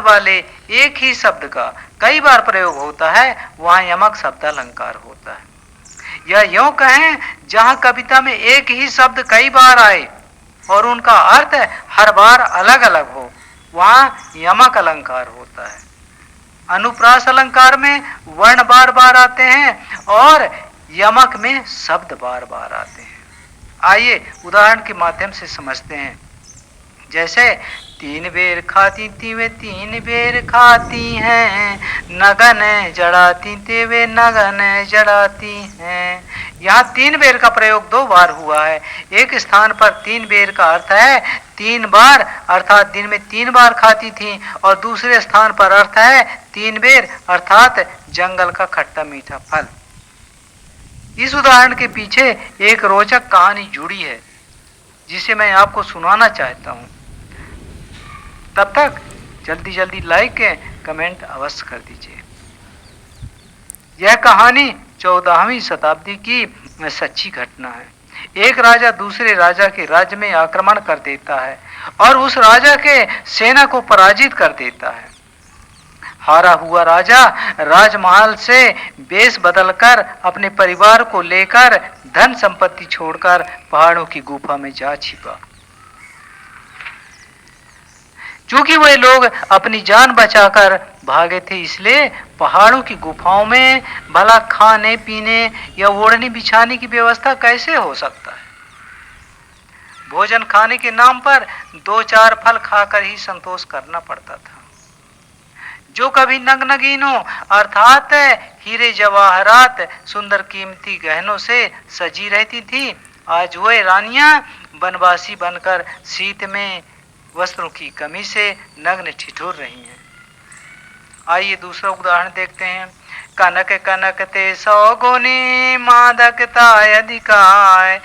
वाले एक ही शब्द का कई बार प्रयोग होता है वहां यमक शब्द अलंकार होता है। या यूं कहें जहां कविता में एक ही शब्द कई बार आए और उनका अर्थ हर बार अलग अलग हो वहां यमक अलंकार होता है। अनुप्रास अलंकार में वर्ण बार बार आते हैं और यमक में शब्द बार बार आते हैं। आइए उदाहरण के माध्यम से समझते हैं। जैसे तीन बेर खाती तीवे तीन बेर खाती हैं, नगन जड़ाती तेवे नगन जड़ाती हैं। यहाँ तीन बेर का प्रयोग दो बार हुआ है। एक स्थान पर तीन बेर का अर्थ है तीन बार, अर्थात दिन में तीन बार खाती थी, और दूसरे स्थान पर अर्थ है तीन बेर अर्थात जंगल का खट्टा मीठा फल। इस उदाहरण के पीछे एक रोचक कहानी जुड़ी है जिसे मैं आपको सुनाना चाहता हूं। तब तक जल्दी जल्दी लाइक कमेंट अवश्य कर दीजिए। यह कहानी 14वीं शताब्दी की सच्ची घटना है। एक राजा दूसरे राजा के राज्य में आक्रमण कर देता है और उस राजा के सेना को पराजित कर देता है। हारा हुआ राजा राजमहल से वेश बदलकर अपने परिवार को लेकर धन संपत्ति छोड़कर पहाड़ों की गुफा में जा छिपा। चूंकि वे लोग अपनी जान बचाकर भागे थे, इसलिए पहाड़ों की गुफाओं में भला खाने पीने या ओढ़ने बिछाने की व्यवस्था कैसे हो सकता है। भोजन खाने के नाम पर दो चार फल खाकर ही संतोष करना पड़ता था। जो कभी नगनगीनों अर्थात हीरे जवाहरात सुंदर कीमती गहनों से सजी रहती थी, आज वह रानियां वनवासी बनकर शीत में वस्त्रों की कमी से नग्न ठिठुर रही हैं। आइए दूसरा उदाहरण देखते हैं। कनक कनक ते सौगुनी मादकता अधिकाय,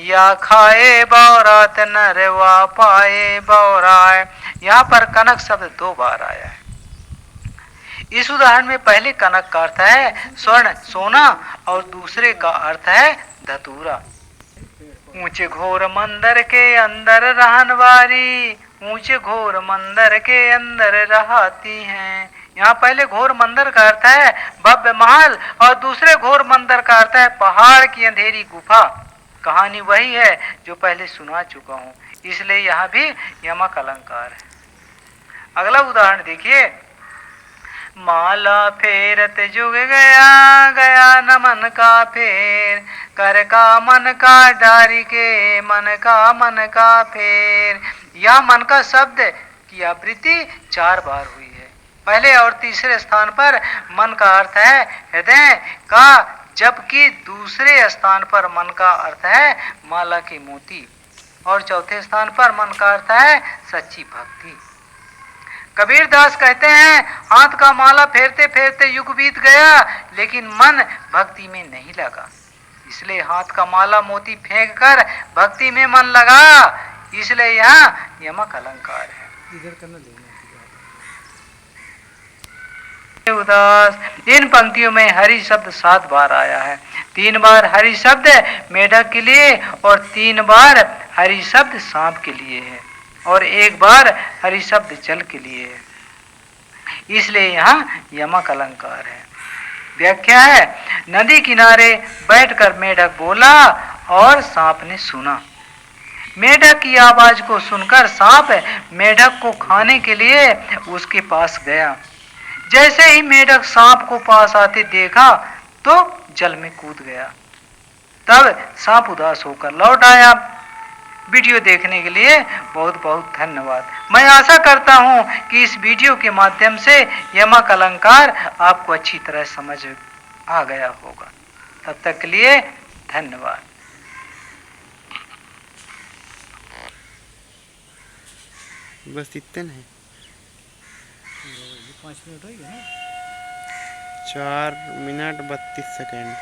या खाए बौरात नरवा पाए बौराय। यहाँ पर कनक शब्द दो बार आया है। इस उदाहरण में पहले कनक का अर्थ है स्वर्ण सोना और दूसरे का अर्थ है धतूरा। ऊंचे घोर मंदिर के अंदर रहन वारी, ऊंचे घोर मंदिर के अंदर रहती हैं। यहाँ पहले घोर मंदिर का अर्थ है भव्य महल और दूसरे घोर मंदिर का अर्थ है पहाड़ की अंधेरी गुफा। कहानी वही है जो पहले सुना चुका हूँ, इसलिए यहाँ भी यमक अलंकार है। अगला उदाहरण देखिए। माला फेरत जुग गया गया न मन का फेर, कर का मन का डारी के मन का फेर। यह मन का शब्द की आवृत्ति चार बार हुई है। पहले और तीसरे स्थान पर मन का अर्थ है हृदय का, जबकि दूसरे स्थान पर मन का अर्थ है माला के मोती, और चौथे स्थान पर मन का अर्थ है सच्ची भक्ति। कबीर दास कहते हैं हाथ का माला फेरते फेरते युग बीत गया लेकिन मन भक्ति में नहीं लगा, इसलिए हाथ का माला मोती फेंक कर भक्ति में मन लगा, इसलिए यहाँ यमक अलंकार है। इधर करना उदास। इन पंक्तियों में हरि शब्द 7 बार आया है। 3 बार हरि शब्द मेढक के लिए और 3 बार हरि शब्द सांप के लिए है और 1 बार हरि शब्द जल के लिए है, इसलिए यहाँ यमक अलंकार है। व्याख्या है नदी किनारे बैठकर मेढक बोला और सांप ने सुना। मेढक की आवाज को सुनकर सांप मेढक को खाने के लिए उसके पास गया। जैसे ही मेढक सांप को पास आते देखा तो जल में कूद गया। तब सांप उदास होकर लौट आया। वीडियो देखने के लिए बहुत बहुत धन्यवाद। मैं आशा करता हूं कि इस वीडियो के माध्यम से यमक अलंकार आपको अच्छी तरह समझ आ गया होगा। तब तक के लिए धन्यवाद। बस इतने हैं। 5 मिनट हो गए ना। 4 मिनट 32 सेकेंड।